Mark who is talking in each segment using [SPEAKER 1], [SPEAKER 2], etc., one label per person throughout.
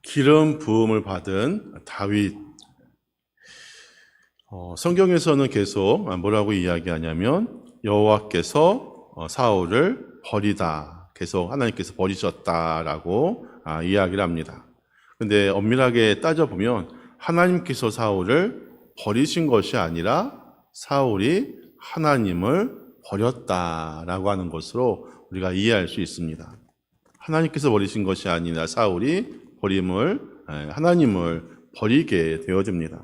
[SPEAKER 1] 기름 부음을 받은 다윗. 성경에서는 계속 뭐라고 이야기하냐면 여호와께서 사울을 버리다, 계속 하나님께서 버리셨다라고 이야기를 합니다. 근데 엄밀하게 따져보면 하나님께서 사울을 버리신 것이 아니라 사울이 하나님을 버렸다라고 하는 것으로 우리가 이해할 수 있습니다. 하나님께서 버리신 것이 아니라 사울이 하나님을 버리게 되어집니다.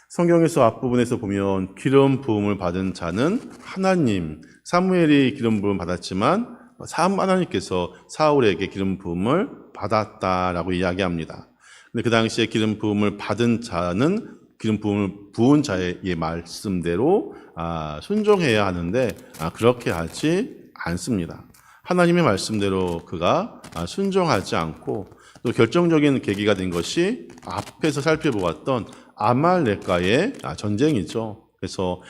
[SPEAKER 1] 성경에서 앞부분에서 보면 기름 부음을 받은 자는 하나님, 사무엘이 기름 부음을 받았지만 하나님께서 사울에게 기름 부음을 받았다라고 이야기합니다. 근데 그 당시에 기름 부음을 받은 자는 기름 부음을 부은 자의 말씀대로 순종해야 하는데 그렇게 하지 않습니다. 하나님의 말씀대로 그가 순종하지 않고, 또 결정적인 계기가 된 것이 앞에서 살펴보았던 아말렉과의 전쟁이죠. 그래서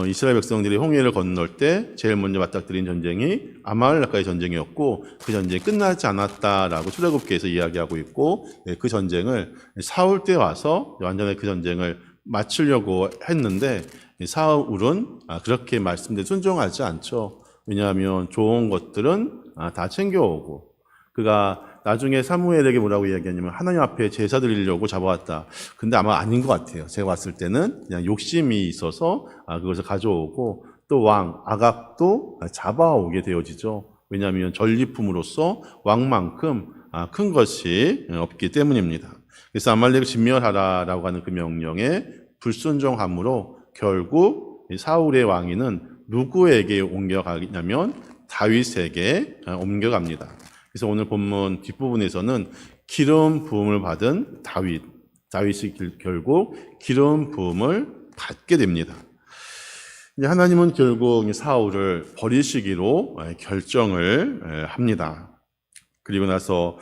[SPEAKER 1] 이스라엘 백성들이 홍해를 건널 때 제일 먼저 맞닥뜨린 전쟁이 아말렉과의 전쟁이었고, 그 전쟁이 끝나지 않았다라고 출애굽기에서 이야기하고 있고, 그 전쟁을 사울 때 와서 완전히 그 전쟁을 마치려고 했는데 사울은 그렇게 말씀대로 순종하지 않죠. 왜냐하면 좋은 것들은 다 챙겨오고, 그가 나중에 사무엘에게 뭐라고 이야기하냐면 하나님 앞에 제사 드리려고 잡아왔다. 근데 아마 아닌 것 같아요. 제가 봤을 때는 그냥 욕심이 있어서 그것을 가져오고, 또 왕 아갑도 잡아오게 되어지죠. 왜냐하면 전리품으로서 왕만큼 큰 것이 없기 때문입니다. 그래서 아말렉을 진멸하라라고 하는 그 명령에 불순종함으로 결국 사울의 왕위는 누구에게 옮겨가냐면 다윗에게 옮겨갑니다. 그래서 오늘 본문 뒷부분에서는 기름 부음을 받은 다윗이 결국 기름 부음을 받게 됩니다. 하나님은 결국 사울을 버리시기로 결정을 합니다. 그리고 나서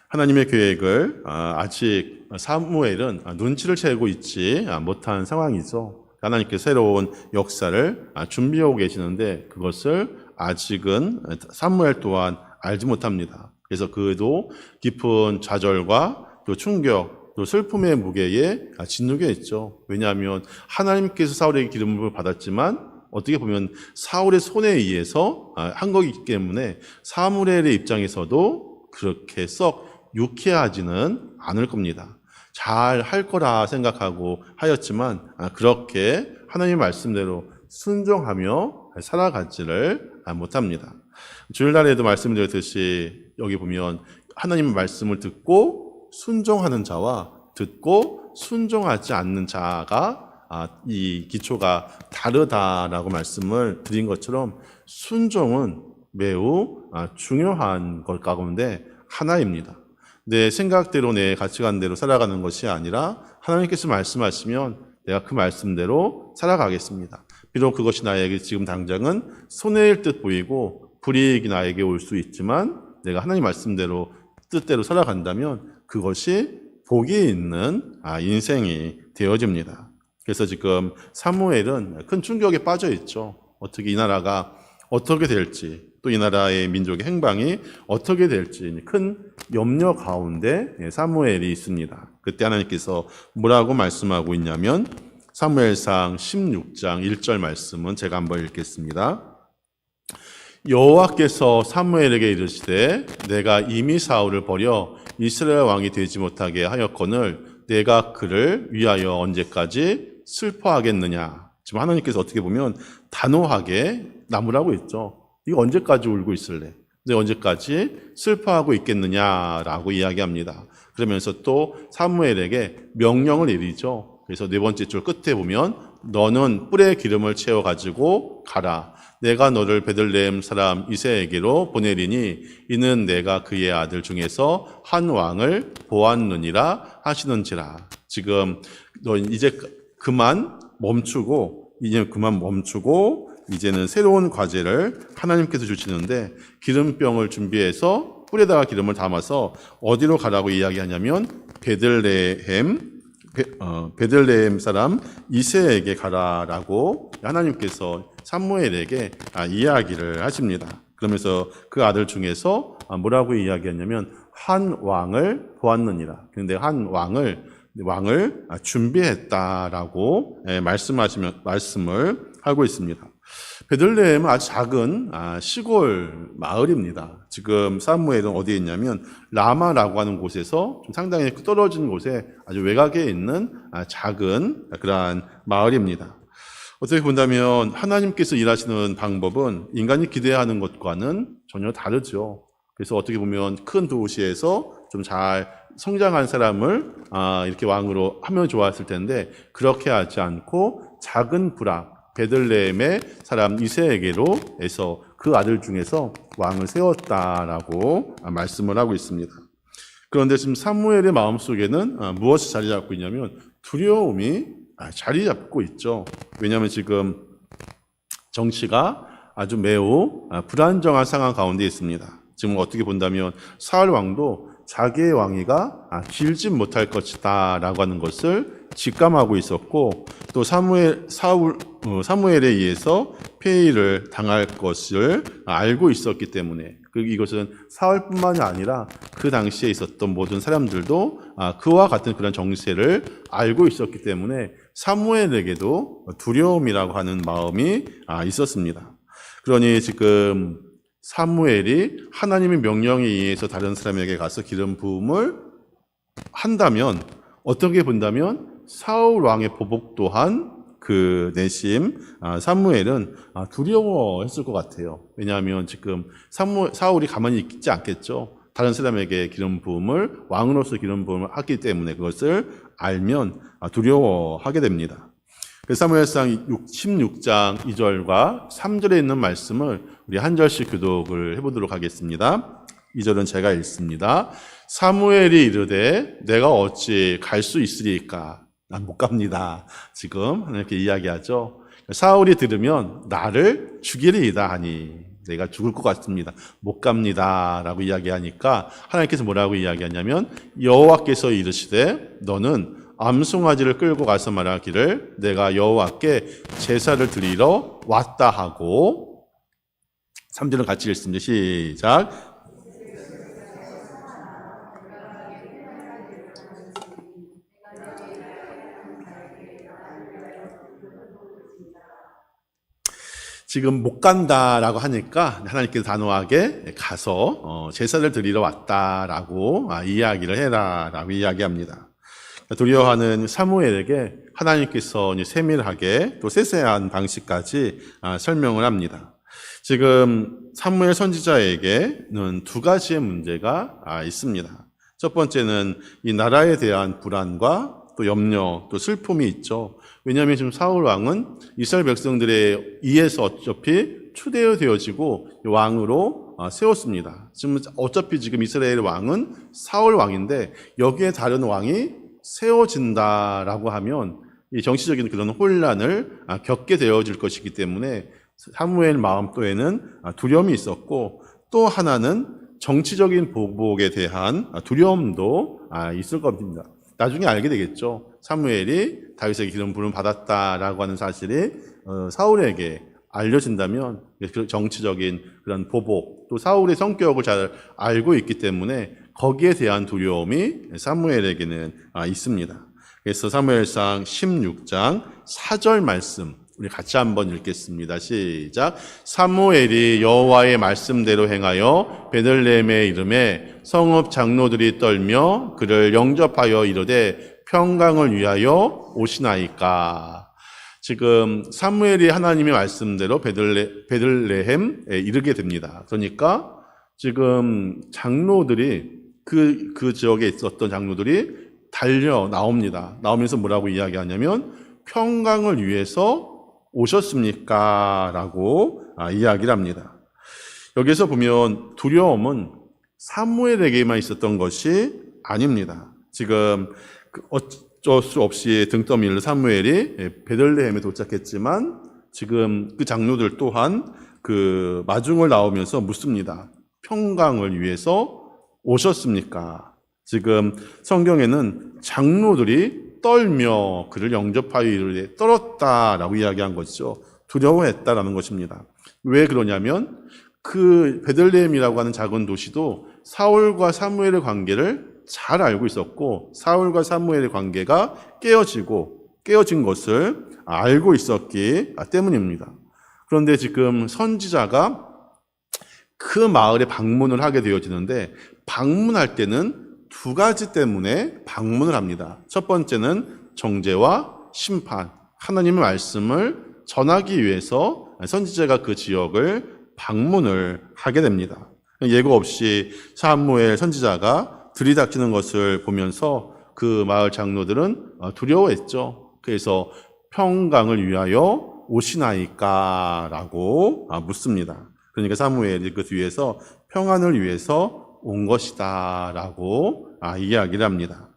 [SPEAKER 1] 하나님의 계획을 아직 사무엘은 눈치를 채고 있지 못한 상황이죠. 하나님께서 새로운 역사를 준비하고 계시는데 그것을 아직은 사무엘 또한 알지 못합니다. 그래서 그도 깊은 좌절과 또 충격, 또 슬픔의 무게에 짓누게 있죠. 왜냐하면 하나님께서 사울에게 기름을 받았지만 어떻게 보면 사울의 손에 의해서 한 거기 때문에 사무엘의 입장에서도 그렇게 썩 유쾌하지는 않을 겁니다. 잘 할 거라 생각하고 하였지만 그렇게 하나님의 말씀대로 순종하며 살아가지를 못합니다. 주일날에도 말씀드렸듯이 여기 보면 하나님의 말씀을 듣고 순종하는 자와 듣고 순종하지 않는 자가 이 기초가 다르다라고 말씀을 드린 것처럼 순종은 매우 중요한 것 가운데 하나입니다. 내 생각대로 내 가치관대로 살아가는 것이 아니라 하나님께서 말씀하시면 내가 그 말씀대로 살아가겠습니다. 비록 그것이 나에게 지금 당장은 손해일 듯 보이고 불이익이 나에게 올 수 있지만 내가 하나님 말씀대로 뜻대로 살아간다면 그것이 복이 있는 인생이 되어집니다. 그래서 지금 사무엘은 큰 충격에 빠져 있죠. 어떻게 이 나라가 어떻게 될지, 또 이 나라의 민족의 행방이 어떻게 될지 큰 염려 가운데 사무엘이 있습니다. 그때 하나님께서 뭐라고 말씀하고 있냐면 사무엘상 16장 1절 말씀은 제가 한번 읽겠습니다. 여호와께서 사무엘에게 이르시되 내가 이미 사울을 버려 이스라엘 왕이 되지 못하게 하였거늘 내가 그를 위하여 언제까지 슬퍼하겠느냐. 지금 하나님께서 어떻게 보면 단호하게 나무라고 했죠. 이거 언제까지 울고 있을래? 근데 언제까지 슬퍼하고 있겠느냐라고 이야기합니다. 그러면서 또 사무엘에게 명령을 내리죠. 그래서 네 번째 줄 끝에 보면 너는 뿔에 기름을 채워가지고 가라. 내가 너를 베들레헴 사람 이새에게로 보내리니 이는 내가 그의 아들 중에서 한 왕을 보았느니라 하시는지라. 지금 너 이제 그만 멈추고 이제는 새로운 과제를 하나님께서 주시는데 기름병을 준비해서 뿔에다가 기름을 담아서 어디로 가라고 이야기하냐면 베들레헴 사람 이새에게 가라라고 하나님께서 사무엘에게 이야기를 하십니다. 그러면서 그 아들 중에서 뭐라고 이야기했냐면 한 왕을 보았느니라. 그런데 한 왕을 준비했다라고 말씀을 하고 있습니다. 베들레헴은 아주 작은 시골 마을입니다. 지금 사무엘은 어디에 있냐면 라마라고 하는 곳에서 좀 상당히 떨어진 곳에 아주 외곽에 있는 작은 그러한 마을입니다. 어떻게 본다면 하나님께서 일하시는 방법은 인간이 기대하는 것과는 전혀 다르죠. 그래서 어떻게 보면 큰 도시에서 좀 잘 성장한 사람을 이렇게 왕으로 하면 좋았을 텐데 그렇게 하지 않고 작은 부락 베들레헴의 사람 이새에게로 해서 그 아들 중에서 왕을 세웠다라고 말씀을 하고 있습니다. 그런데 지금 사무엘의 마음속에는 무엇이 자리 잡고 있냐면 두려움이 자리 잡고 있죠. 왜냐하면 지금 정치가 아주 매우 불안정한 상황 가운데 있습니다. 지금 어떻게 본다면 사울 왕도 자기의 왕위가 길지 못할 것이다 라고 하는 것을 직감하고 있었고 또 사무엘에 의해서 폐위를 당할 것을 알고 있었기 때문에 이것은 사울뿐만이 아니라 그 당시에 있었던 모든 사람들도 그와 같은 그런 정세를 알고 있었기 때문에 사무엘에게도 두려움이라고 하는 마음이 있었습니다. 그러니 지금 사무엘이 하나님의 명령에 의해서 다른 사람에게 가서 기름 부음을 한다면 어떻게 본다면 사울 왕의 보복 또한 그 내심 사무엘은 두려워했을 것 같아요. 왜냐하면 지금 사울이 가만히 있지 않겠죠. 다른 사람에게 기름 부음을 왕으로서 기름 부음을 하기 때문에 그것을 알면 두려워하게 됩니다. 사무엘상 16장 2절과 3절에 있는 말씀을 우리 한 절씩 교독을 해보도록 하겠습니다. 2절은 제가 읽습니다. 사무엘이 이르되 내가 어찌 갈 수 있으리까? 난 못 갑니다. 지금 이렇게 이야기하죠. 사울이 들으면 나를 죽이리이다 하니 내가 죽을 것 같습니다. 못 갑니다 라고 이야기하니까 하나님께서 뭐라고 이야기하냐면 여호와께서 이르시되 너는 암송아지를 끌고 가서 말하기를 내가 여호와께 제사를 드리러 왔다 하고 3절은 같이 읽습니다. 시작. 지금 못 간다라고 하니까 하나님께서 단호하게 가서 제사를 드리러 왔다라고 이야기를 해라라고 이야기합니다. 두려워하는 사무엘에게 하나님께서 세밀하게 또 세세한 방식까지 설명을 합니다. 지금 사무엘 선지자에게는 두 가지의 문제가 있습니다. 첫 번째는 이 나라에 대한 불안과 또 염려, 또 슬픔이 있죠. 왜냐하면 지금 사울 왕은 이스라엘 백성들에 의해서 어차피 추대되어지고 왕으로 세웠습니다. 지금 어차피 지금 이스라엘 왕은 사울 왕인데 여기에 다른 왕이 세워진다라고 하면 이 정치적인 그런 혼란을 겪게 되어질 것이기 때문에 사무엘 마음속에는 두려움이 있었고 또 하나는 정치적인 보복에 대한 두려움도 있을 겁니다. 나중에 알게 되겠죠. 사무엘이 다윗에게 기름 부음을 받았다라고 하는 사실이 사울에게 알려진다면 정치적인 그런 보복 또 사울의 성격을 잘 알고 있기 때문에 거기에 대한 두려움이 사무엘에게는 있습니다. 그래서 사무엘상 16장 4절 말씀 우리 같이 한번 읽겠습니다. 시작. 사무엘이 여호와의 말씀대로 행하여 베들레헴에 이름에 성읍 장로들이 떨며 그를 영접하여 이르되 평강을 위하여 오시나이까. 지금 사무엘이 하나님의 말씀대로 베들레헴에 이르게 됩니다. 그러니까 지금 장로들이 그 지역에 있었던 장로들이 달려 나옵니다. 나오면서 뭐라고 이야기하냐면 평강을 위해서 오셨습니까? 라고 이야기를 합니다. 여기서 보면 두려움은 사무엘에게만 있었던 것이 아닙니다. 지금 어쩔 수 없이 등 떠밀는 사무엘이 베들레헴에 도착했지만 지금 그 장로들 또한 그 마중을 나오면서 묻습니다. 평강을 위해서 오셨습니까? 지금 성경에는 장로들이 떨며 그를 영접하여 이르되 떨었다라고 이야기한 것이죠. 두려워했다라는 것입니다. 왜 그러냐면 그 베들레헴이라고 하는 작은 도시도 사울과 사무엘의 관계를 잘 알고 있었고 사울과 사무엘의 관계가 깨어진 것을 알고 있었기 때문입니다. 그런데 지금 선지자가 그 마을에 방문을 하게 되어지는데 방문할 때는 두 가지 때문에 방문을 합니다. 첫 번째는 정죄와 심판, 하나님의 말씀을 전하기 위해서 선지자가 그 지역을 방문을 하게 됩니다. 예고 없이 사무엘 선지자가 들이닥치는 것을 보면서 그 마을 장로들은 두려워했죠. 그래서 평강을 위하여 오시나이까? 라고 묻습니다. 그러니까 사무엘이 그 뒤에서 평안을 위해서 온 것이다 라고 이야기를 합니다.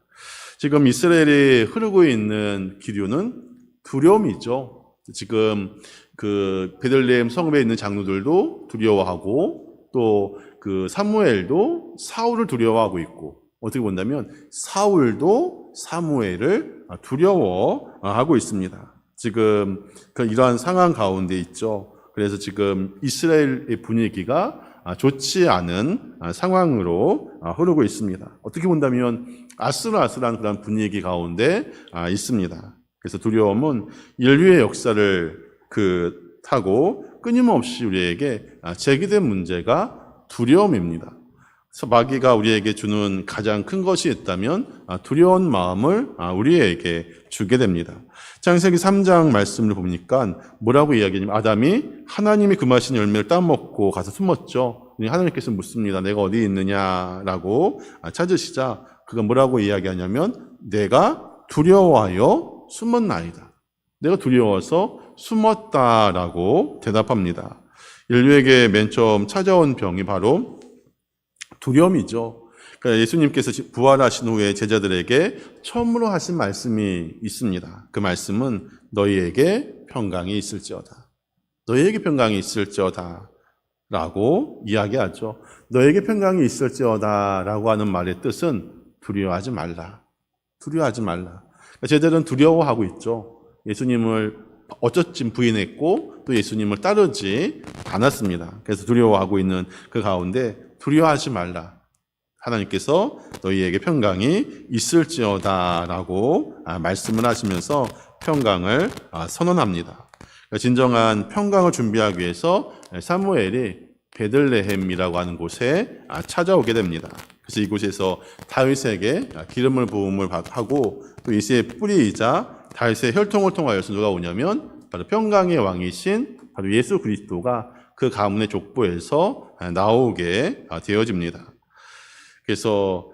[SPEAKER 1] 지금 이스라엘이 흐르고 있는 기류는 두려움이죠. 지금 그 베들레헴 성읍에 있는 장로들도 두려워하고 또 그 사무엘도 사울을 두려워하고 있고 어떻게 본다면 사울도 사무엘을 두려워하고 있습니다. 지금 이러한 상황 가운데 있죠. 그래서 지금 이스라엘의 분위기가 좋지 않은 상황으로 흐르고 있습니다. 어떻게 본다면 아슬아슬한 그런 분위기 가운데 있습니다. 그래서 두려움은 인류의 역사를 타고 끊임없이 우리에게 제기된 문제가 두려움입니다. 그래서 마귀가 우리에게 주는 가장 큰 것이 있다면 두려운 마음을 우리에게 주게 됩니다. 창세기 3장 말씀을 보니까 뭐라고 이야기하냐면 아담이 하나님이 금하신 열매를 따먹고 가서 숨었죠. 하나님께서 묻습니다. 내가 어디 있느냐라고 찾으시자 그가 뭐라고 이야기하냐면 내가 두려워하여 숨었나이다. 내가 두려워서 숨었다라고 대답합니다. 인류에게 맨 처음 찾아온 병이 바로 두려움이죠. 그러니까 예수님께서 부활하신 후에 제자들에게 처음으로 하신 말씀이 있습니다. 그 말씀은 너희에게 평강이 있을지어다. 너희에게 평강이 있을지어다 라고 이야기하죠. 너희에게 평강이 있을지어다 라고 하는 말의 뜻은 두려워하지 말라. 두려워하지 말라. 그러니까 제자들은 두려워하고 있죠. 예수님을 어쩌쯤 부인했고 또 예수님을 따르지 않았습니다. 그래서 두려워하고 있는 그 가운데 두려워하지 말라. 하나님께서 너희에게 평강이 있을지어다 라고 말씀을 하시면서 평강을 선언합니다. 진정한 평강을 준비하기 위해서 사무엘이 베들레헴이라고 하는 곳에 찾아오게 됩니다. 그래서 이곳에서 다윗에게 기름을 부음을 하고 또 이새의 뿌리이자 다윗의 혈통을 통하여서 누가 오냐면 바로 평강의 왕이신 바로 예수 그리스도가 그 가문의 족보에서 나오게 되어집니다. 그래서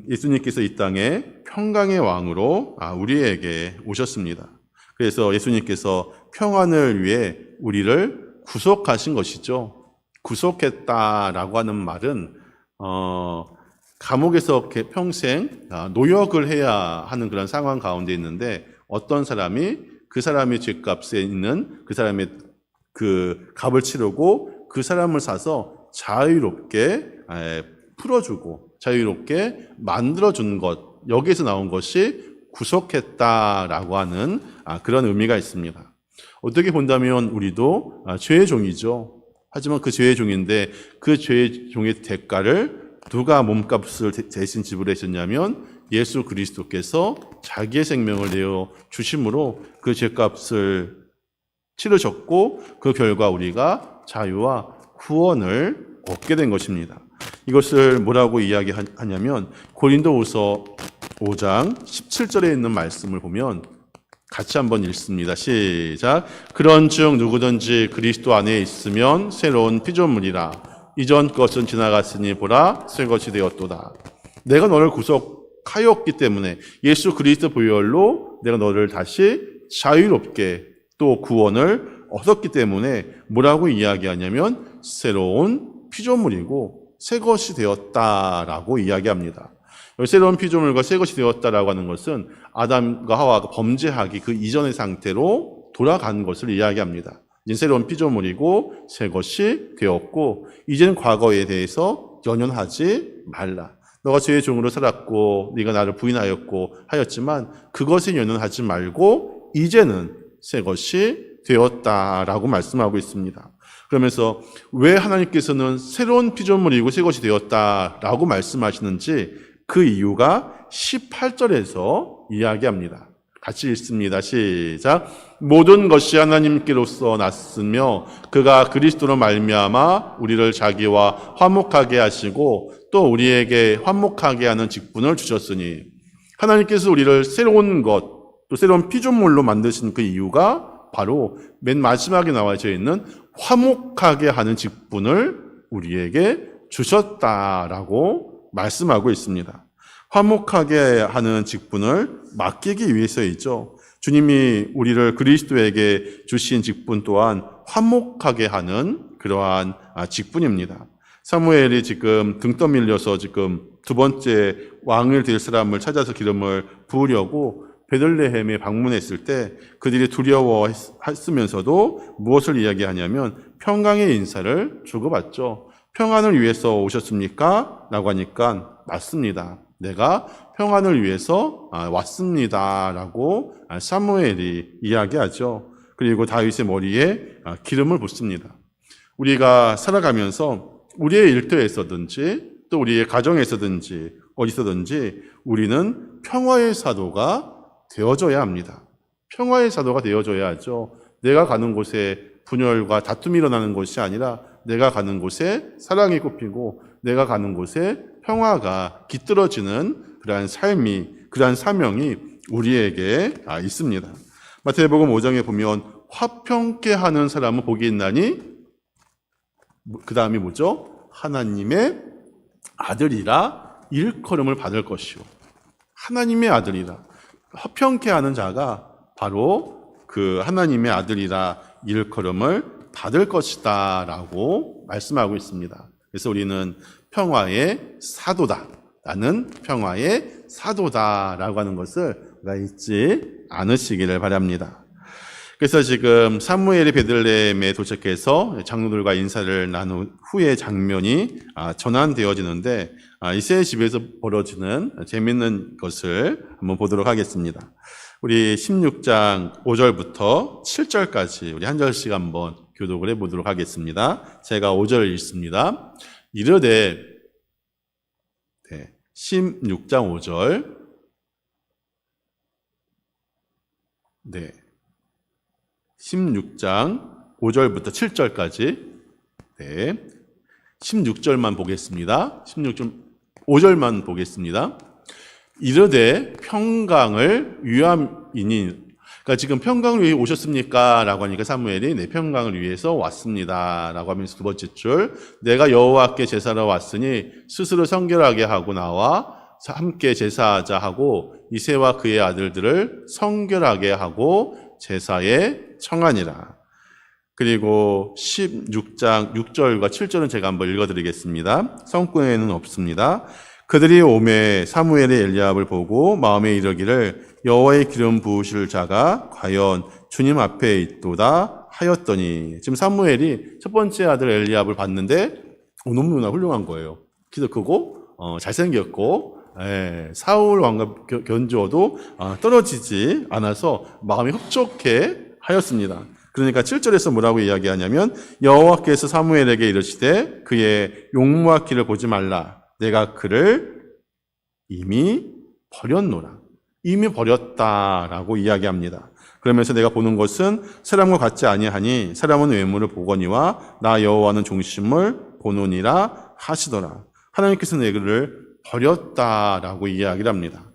[SPEAKER 1] 예수님께서 이 땅에 평강의 왕으로 우리에게 오셨습니다. 그래서 예수님께서 평안을 위해 우리를 구속하신 것이죠. 구속했다라고 하는 말은 감옥에서 평생 노역을 해야 하는 그런 상황 가운데 있는데 어떤 사람이 그 사람의 죄값에 있는 그 사람의 그 값을 치르고 그 사람을 사서 자유롭게 풀어주고 자유롭게 만들어준 것, 여기에서 나온 것이 구속했다라고 하는 그런 의미가 있습니다. 어떻게 본다면 우리도 죄의 종이죠. 하지만 그 죄의 종인데 그 죄의 종의 대가를 누가 몸값을 대신 지불하셨냐면 예수 그리스도께서 자기의 생명을 내어 주심으로 그 죄값을 치르셨고 그 결과 우리가 자유와 구원을 얻게 된 것입니다. 이것을 뭐라고 이야기하냐면 고린도후서 5장 17절에 있는 말씀을 보면 같이 한번 읽습니다. 시작. 그런즉 누구든지 그리스도 안에 있으면 새로운 피조물이라. 이전 것은 지나갔으니 보라 새 것이 되었도다. 내가 너를 구속하였기 때문에 예수 그리스도 보혈로 내가 너를 다시 자유롭게 또 구원을 얻었기 때문에 뭐라고 이야기하냐면 새로운 피조물이고 새 것이 되었다라고 이야기합니다. 새로운 피조물과 새 것이 되었다라고 하는 것은 아담과 하와가 범죄하기 그 이전의 상태로 돌아간 것을 이야기합니다. 이제 새로운 피조물이고 새 것이 되었고 이제는 과거에 대해서 연연하지 말라. 너가 죄의 종으로 살았고 네가 나를 부인하였고 하였지만 그것에 연연하지 말고 이제는 새 것이 되었다라고 말씀하고 있습니다. 그러면서 왜 하나님께서는 새로운 피조물이고 새 것이 되었다라고 말씀하시는지 그 이유가 18절에서 이야기합니다. 같이 읽습니다. 시작. 모든 것이 하나님께로서 났으며 그가 그리스도로 말미암아 우리를 자기와 화목하게 하시고 또 우리에게 화목하게 하는 직분을 주셨으니, 하나님께서 우리를 새로운 것, 또 새로운 피조물로 만드신 그 이유가 바로 맨 마지막에 나와져 있는 화목하게 하는 직분을 우리에게 주셨다라고 말씀하고 있습니다. 화목하게 하는 직분을 맡기기 위해서이죠. 주님이 우리를 그리스도에게 주신 직분 또한 화목하게 하는 그러한 직분입니다. 사무엘이 지금 등 떠밀려서 지금 두 번째 왕을 될 사람을 찾아서 기름을 부으려고 베들레헴에 방문했을 때 그들이 두려워했으면서도 무엇을 이야기하냐면 평강의 인사를 주고받죠. 평안을 위해서 오셨습니까? 라고 하니까 맞습니다. 내가 평안을 위해서 왔습니다. 라고 사무엘이 이야기하죠. 그리고 다윗의 머리에 기름을 붓습니다. 우리가 살아가면서 우리의 일터에서든지 또 우리의 가정에서든지 어디서든지 우리는 평화의 사도가 되어줘야 합니다. 평화의 사도가 되어줘야 하죠. 내가 가는 곳에 분열과 다툼이 일어나는 곳이 아니라 내가 가는 곳에 사랑이 꼽히고 내가 가는 곳에 평화가 깃들어지는 그러한 삶이, 그러한 사명이 우리에게 있습니다. 마태복음 5장에 보면 화평케 하는 사람은 복이 있나니, 그 다음이 뭐죠? 하나님의 아들이라 일컬음을 받을 것이요. 하나님의 아들이라. 화평케 하는 자가 바로 그 하나님의 아들이라 일컬음을 받을 것이다 라고 말씀하고 있습니다. 그래서 우리는 평화의 사도다. 나는 평화의 사도다 라고 하는 것을 잊지 않으시기를 바랍니다. 그래서 지금 사무엘이 베들레헴에 도착해서 장로들과 인사를 나눈 후의 장면이 전환되어지는데, 이새의 집에서 벌어지는 재미있는 것을 한번 보도록 하겠습니다. 우리 16장 5절부터 7절까지 우리 한 절씩 한번 교독을 해보도록 하겠습니다. 제가 5절 읽습니다. 이르되, 16장 5절, 16장 5절부터 7절까지 16절만 보겠습니다. 16절 5절만 보겠습니다. 이르되 평강을 위함이니, 그러니까 지금 평강을 위해 오셨습니까? 라고 하니까 사무엘이 네, 평강을 위해서 왔습니다. 라고 하면서 두 번째 줄, 내가 여호와께 제사로 왔으니 스스로 성결하게 하고 나와 함께 제사하자 하고 이새와 그의 아들들을 성결하게 하고 제사에 청하니라. 그리고 16장 6절과 7절은 제가 한번 읽어드리겠습니다. 성구에는 없습니다. 그들이 오매 사무엘이 엘리압을 보고 마음에 이르기를 여호와의 기름 부으실 자가 과연 주님 앞에 있도다 하였더니, 지금 사무엘이 첫 번째 아들 엘리압을 봤는데 너무나 훌륭한 거예요. 키도 크고 잘생겼고 사울 왕과 견주어도 떨어지지 않아서 마음이 흡족해 하였습니다. 그러니까 7절에서 뭐라고 이야기하냐면 여호와께서 사무엘에게 이르시되 그의 용모와 키를 보지 말라. 내가 그를 이미 버렸노라. 이미 버렸다라고 이야기합니다. 그러면서 내가 보는 것은 사람과 같지 아니하니 사람은 외모를 보거니와 나 여호와는 중심을 보노니라 하시더라. 하나님께서 내를 버렸다라고 이야기를 합니다.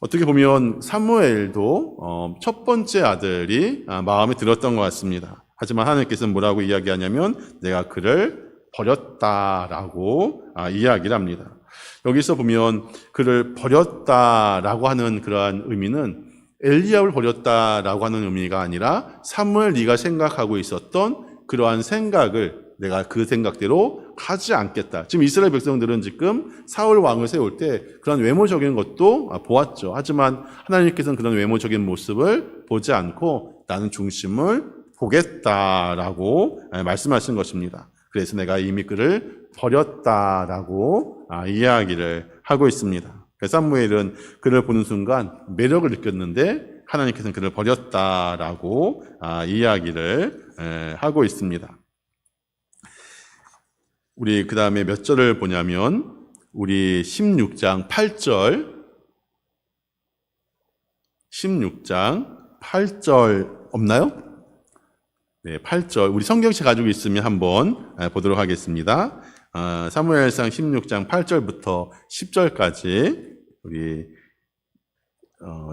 [SPEAKER 1] 어떻게 보면 사무엘도 첫 번째 아들이 마음에 들었던 것 같습니다. 하지만 하나님께서는 뭐라고 이야기하냐면 내가 그를 버렸다라고 이야기를 합니다. 여기서 보면 그를 버렸다라고 하는 그러한 의미는 엘리압을 버렸다라고 하는 의미가 아니라 사무엘 네가 생각하고 있었던 그러한 생각을 내가 그 생각대로 하지 않겠다. 지금 이스라엘 백성들은 지금 사울 왕을 세울 때 그런 외모적인 것도 보았죠. 하지만 하나님께서는 그런 외모적인 모습을 보지 않고 나는 중심을 보겠다라고 말씀하신 것입니다. 그래서 내가 이미 그를 버렸다라고 이야기를 하고 있습니다. 사무엘은 그를 보는 순간 매력을 느꼈는데 하나님께서는 그를 버렸다라고 이야기를 하고 있습니다. 우리 그 다음에 몇 절을 보냐면 우리 16장 8절 16장 8절 없나요? 네, 8절 우리 성경책 가지고 있으면 한번 보도록 하겠습니다. 사무엘상 16장 8절부터 10절까지 우리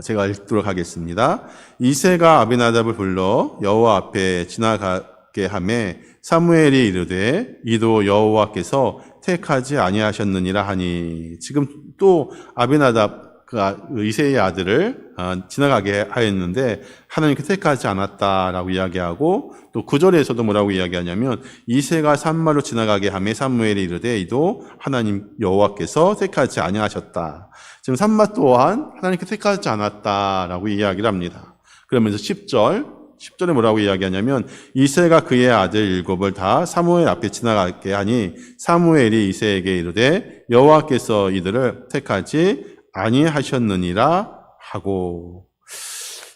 [SPEAKER 1] 제가 읽도록 하겠습니다. 이새가 아비나답을 불러 여호와 앞에 지나가게 하매 사무엘이 이르되 이도 여호와께서 택하지 아니하셨느니라 하니. 지금 또 아비나답 그 이새의 아들을 지나가게 하였는데 하나님께 택하지 않았다라고 이야기하고, 또 9절에서도 뭐라고 이야기하냐면 이새가 산마로 지나가게 하매 사무엘이 이르되 이도 하나님 여호와께서 택하지 아니하셨다. 지금 산마 또한 하나님께 택하지 않았다라고 이야기를 합니다. 그러면서 10절에 뭐라고 이야기하냐면 이새가 그의 아들 7을 다 사무엘 앞에 지나가게 하니 사무엘이 이새에게 이르되 여호와께서 이들을 택하지 아니하셨느니라 하고.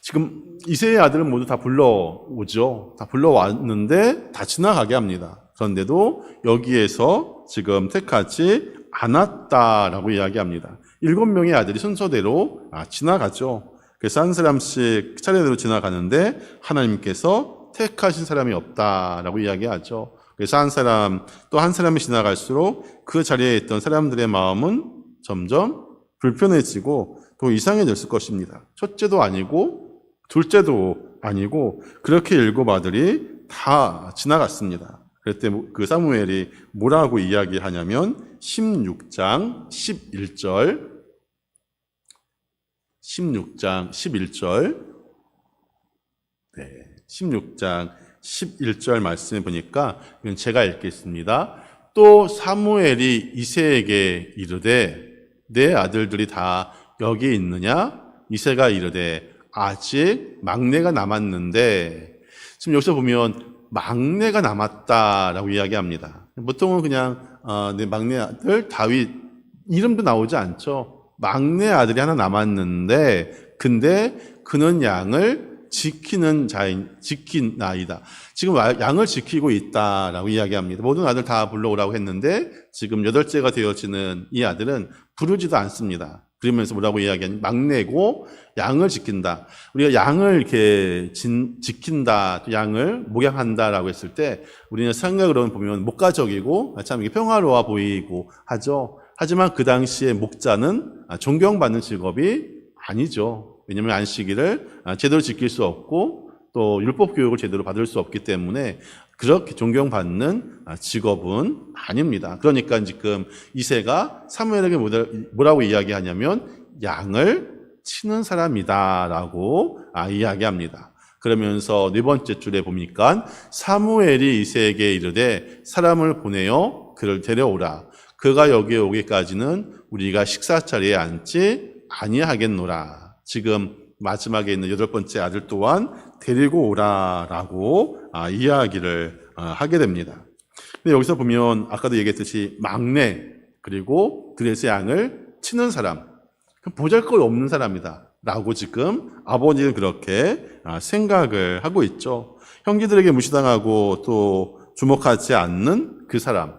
[SPEAKER 1] 지금 이새의 아들을 모두 다 불러오죠. 다 불러왔는데 다 지나가게 합니다. 그런데도 여기에서 지금 택하지 않았다라고 이야기합니다. 7명의 아들이 순서대로 지나가죠. 그래서 한 사람씩 차례대로 지나가는데 하나님께서 택하신 사람이 없다라고 이야기하죠. 그래서 한 사람 또 한 사람이 지나갈수록 그 자리에 있던 사람들의 마음은 점점 불편해지고 또 이상해졌을 것입니다. 첫째도 아니고 둘째도 아니고 그렇게 7 아들이 다 지나갔습니다. 그때 그 사무엘이 뭐라고 이야기하냐면 16장 11절 16장 11절 말씀을 보니까 이건 제가 읽겠습니다. 또 사무엘이 이새에게 이르되 내 아들들이 다 여기 있느냐? 이새가 이르되 아직 막내가 남았는데. 지금 여기서 보면 막내가 남았다라고 이야기합니다. 보통은 그냥 내 막내 아들 다윗 이름도 나오지 않죠. 막내 아들이 하나 남았는데 근데 그는 양을 지키는 나이다. 지금 양을 지키고 있다라고 이야기합니다. 모든 아들 다 불러오라고 했는데 지금 8째가 되어지는 이 아들은 부르지도 않습니다. 그러면서 뭐라고 이야기하냐면 막내고 양을 지킨다. 우리가 양을 이렇게 지킨다, 또 양을 목양한다라고 했을 때 우리는 생각으로는 보면 목가적이고 참 이게 평화로워 보이고 하죠. 하지만 그 당시에 목자는 존경받는 직업이 아니죠. 왜냐하면 안식일을 제대로 지킬 수 없고 또 율법 교육을 제대로 받을 수 없기 때문에 그렇게 존경받는 직업은 아닙니다. 그러니까 지금 이새가 사무엘에게 뭐라고 이야기하냐면 양을 치는 사람이다라고 이야기합니다. 그러면서 4번째 줄에 보니까 사무엘이 이새에게 이르되 사람을 보내어 그를 데려오라. 그가 여기에 오기까지는 우리가 식사 자리에 앉지 아니하겠노라. 지금 마지막에 있는 8번째 아들 또한 데리고 오라라고 이야기를 하게 됩니다. 근데 여기서 보면 아까도 얘기했듯이 막내 그리고 들에서 양을 치는 사람, 보잘것없는 사람이다 라고 지금 아버지는 그렇게 생각을 하고 있죠. 형제들에게 무시당하고 또 주목하지 않는 그 사람,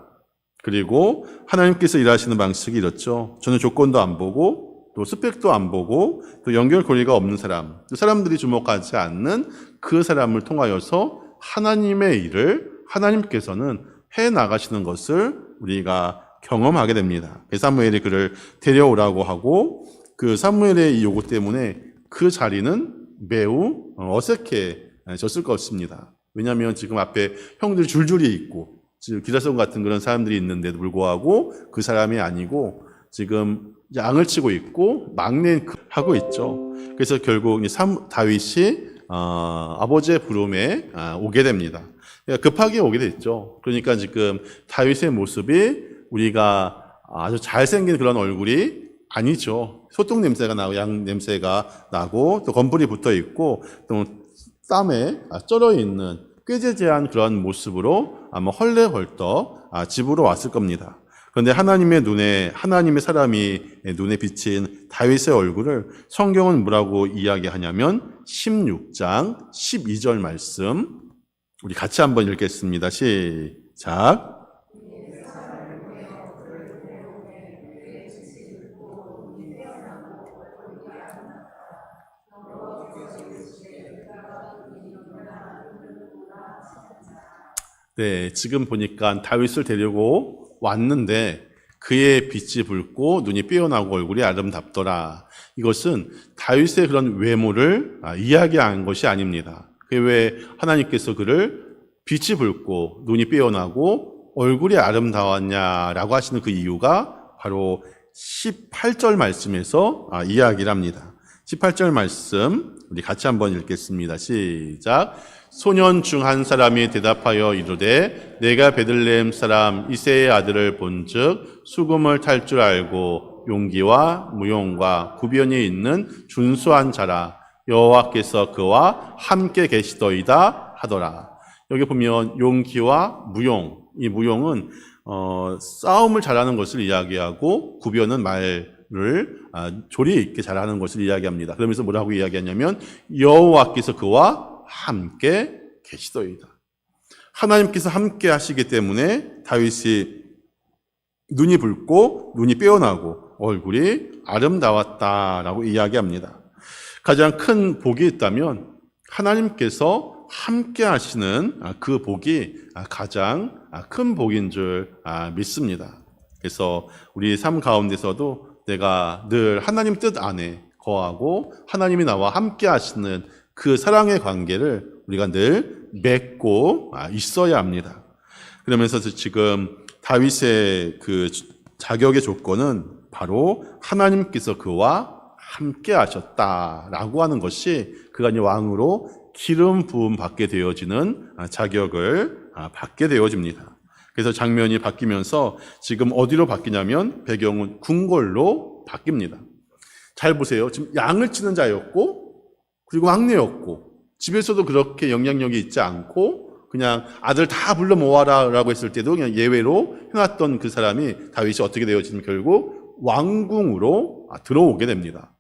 [SPEAKER 1] 그리고 하나님께서 일하시는 방식이 이렇죠. 저는 조건도 안 보고 또 스펙도 안 보고 또 연결 고리가 없는 사람, 또 사람들이 주목하지 않는 그 사람을 통하여서 하나님의 일을 하나님께서는 해 나가시는 것을 우리가 경험하게 됩니다. 사무엘이 그를 데려오라고 하고 그 사무엘의 이 요구 때문에 그 자리는 매우 어색해졌을 것입니다. 왜냐하면 지금 앞에 형들이 줄줄이 있고 기라성 같은 그런 사람들이 있는데도 불구하고 그 사람이 아니고 지금 양을 치고 있고 막내 하고 있죠. 그래서 결국 다윗이 아버지의 부름에 오게 됩니다. 급하게 오게 됐죠. 그러니까 지금 다윗의 모습이 우리가 아주 잘생긴 그런 얼굴이 아니죠. 소똥 냄새가 나고 양 냄새가 나고 또 검불이 붙어 있고 또 땀에 쩔어 있는 꾀죄죄한 그런 모습으로 아마 헐레벌떡 집으로 왔을 겁니다. 그런데 하나님의 눈에, 하나님의 사람이 눈에 비친 다윗의 얼굴을 성경은 뭐라고 이야기하냐면 16장 12절 말씀 우리 같이 한번 읽겠습니다. 시작. 네, 지금 보니까 다윗을 데리고 왔는데 그의 빛이 붉고 눈이 빼어나고 얼굴이 아름답더라. 이것은 다윗의 그런 외모를 이야기한 것이 아닙니다. 그게 왜 하나님께서 그를 빛이 붉고 눈이 빼어나고 얼굴이 아름다웠냐라고 하시는 그 이유가 바로 18절 말씀에서 이야기를 합니다. 18절 말씀 우리 같이 한번 읽겠습니다. 시작. 소년 중 한 사람이 대답하여 이르되 내가 베들레헴 사람 이새의 아들을 본즉 수금을 탈 줄 알고 용기와 무용과 구변이 있는 준수한 자라 여호와께서 그와 함께 계시더이다 하더라. 여기 보면 용기와 무용, 이 무용은 싸움을 잘하는 것을 이야기하고 구변은 말을 조리 있게 잘하는 것을 이야기합니다. 그러면서 뭐라고 이야기하냐면 여호와께서 그와 함께 계시더이다. 하나님께서 함께 하시기 때문에 다윗이 눈이 붉고 눈이 빼어나고 얼굴이 아름다웠다라고 이야기합니다. 가장 큰 복이 있다면 하나님께서 함께 하시는 그 복이 가장 큰 복인 줄 믿습니다. 그래서 우리 삶 가운데서도 내가 늘 하나님 뜻 안에 거하고 하나님이 나와 함께 하시는 그 사랑의 관계를 우리가 늘 맺고 있어야 합니다. 그러면서 지금 다윗의 그 자격의 조건은 바로 하나님께서 그와 함께 하셨다라고 하는 것이 그가 이제 왕으로 기름 부음 받게 되어지는 자격을 받게 되어집니다. 그래서 장면이 바뀌면서 지금 어디로 바뀌냐면 배경은 궁궐로 바뀝니다. 잘 보세요. 지금 양을 치는 자였고 그리고 왕래였고 집에서도 그렇게 영향력이 있지 않고 그냥 아들 다 불러 모아라라고 했을 때도 그냥 예외로 해놨던 그 사람이 다윗이 어떻게 되어지면 결국 왕궁으로 들어오게 됩니다.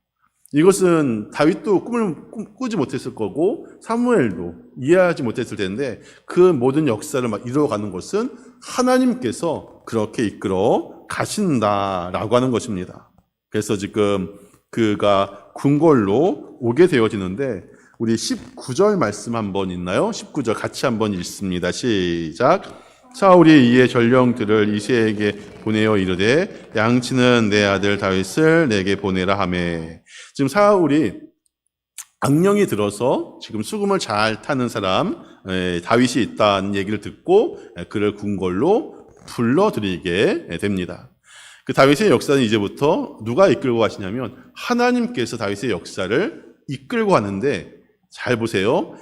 [SPEAKER 1] 이것은 다윗도 꿈을 꾸지 못했을 거고 사무엘도 이해하지 못했을 텐데 그 모든 역사를 이루어가는 것은 하나님께서 그렇게 이끌어 가신다라고 하는 것입니다. 그래서 지금 그가 궁궐로 오게 되어지는데 우리 19절 말씀 한번 있나요? 19절 같이 한번 읽습니다. 시작. 사울이 이에 전령들을 이새에게 보내어 이르되 양치는 내 아들 다윗을 내게 보내라 하매. 지금 사울이 악령이 들어서 지금 수금을 잘 타는 사람 다윗이 있다는 얘기를 듣고 그를 궁궐로 불러들이게 됩니다. 그 다윗의 역사는 이제부터 누가 이끌고 가시냐면 하나님께서 다윗의 역사를 이끌고 가는데 잘 보세요.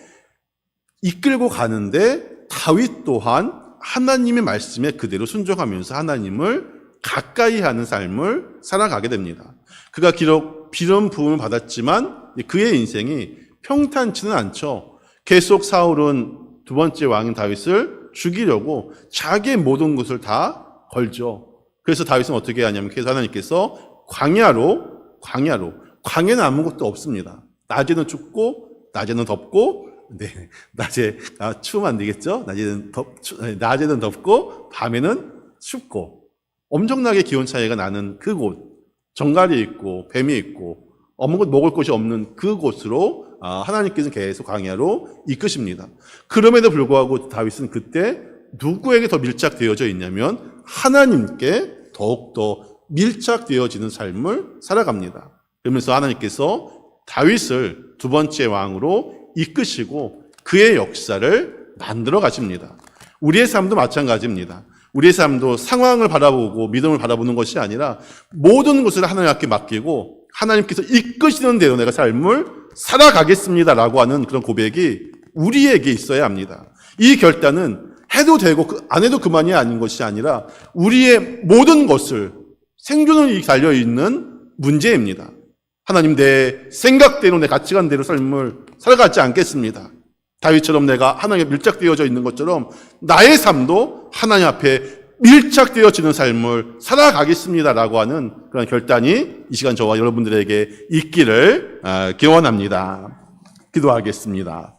[SPEAKER 1] 이끌고 가는데 다윗 또한 하나님의 말씀에 그대로 순종하면서 하나님을 가까이 하는 삶을 살아가게 됩니다. 그가 비록 기름 부음을 받았지만 그의 인생이 평탄치는 않죠. 계속 사울은 두 번째 왕인 다윗을 죽이려고 자기의 모든 것을 다 걸죠. 그래서 다윗은 어떻게 하냐면 그래서 하나님께서 광야는 아무것도 없습니다. 낮에는 춥고 낮에는 덥고 낮에 추우면 안 되겠죠? 낮에는 덥고 밤에는 춥고 엄청나게 기온 차이가 나는 그곳, 정갈이 있고 뱀이 있고 아무것도 먹을 것이 없는 그곳으로 하나님께서는 계속 광야로 이끄십니다. 그럼에도 불구하고 다윗은 그때 누구에게 더 밀착되어져 있냐면 하나님께 더욱더 밀착되어지는 삶을 살아갑니다. 그러면서 하나님께서 다윗을 두 번째 왕으로 이끄시고 그의 역사를 만들어 가십니다. 우리의 삶도 마찬가지입니다. 우리의 삶도 상황을 바라보고 믿음을 바라보는 것이 아니라 모든 것을 하나님께 맡기고 하나님께서 이끄시는 대로 내가 삶을 살아가겠습니다라고 하는 그런 고백이 우리에게 있어야 합니다. 이 결단은 해도 되고 안 해도 그만이 아닌 것이 아니라 우리의 모든 것을 생존이 달려있는 문제입니다. 하나님, 내 생각대로 내 가치관대로 삶을 살아가지 않겠습니다. 다윗처럼 내가 하나님께 밀착되어져 있는 것처럼 나의 삶도 하나님 앞에 밀착되어지는 삶을 살아가겠습니다라고 하는 그런 결단이 이 시간 저와 여러분들에게 있기를 기원합니다. 기도하겠습니다.